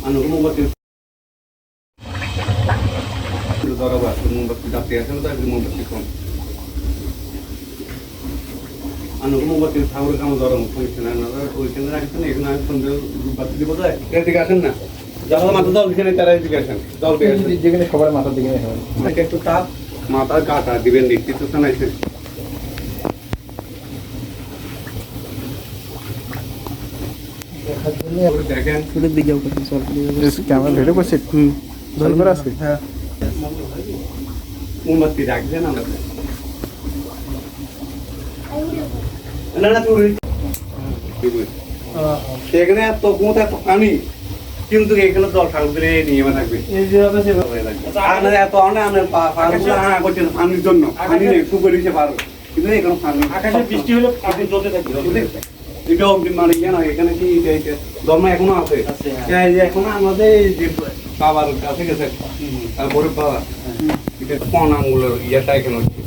মোমবাতি ধরাবো আছে, মোমবাতি রাতে আছে না, তাই মোমবাতি কম মোমবাতি ঠাকুরের কামে ধরাবো ওইখানে রাখছেন, এখানে আমি সন্ধ্যে বাতি দিব, এদিকে আসেন না, যারা মাথা জল দিকে তারা এদিকে আসেন, জল দিয়ে আসেন, যেখানে সবার মাথার দিকে একটু তাপ মাথার গাটা দিবেন, দেখছি তো জানাইছে দেখেন ক্যামেরা ভিডিও করছে ভালো করে আছে। হ্যাঁ মোমবাতি রাখবেন আমাদের না না সেখানে এত কোথায় এত পানি, কিন্তু এখানে জল ঠাকুর নিয়ে থাকবে এত পানির জন্য পানি নেই, পুকুর হিসেবে পারো, কিন্তু এখানে পানি আকাশে বৃষ্টি হলে আপনি জলতে থাকবে। এটাও মানে ইয়ে নয়, এখানে কি জন্ম এখনো আছে, এখনো আমাদের যে বাবার কাছে গেছে, তারপরে বাবা এটা কোন আঙুলের ইয়েটা এখানে হচ্ছে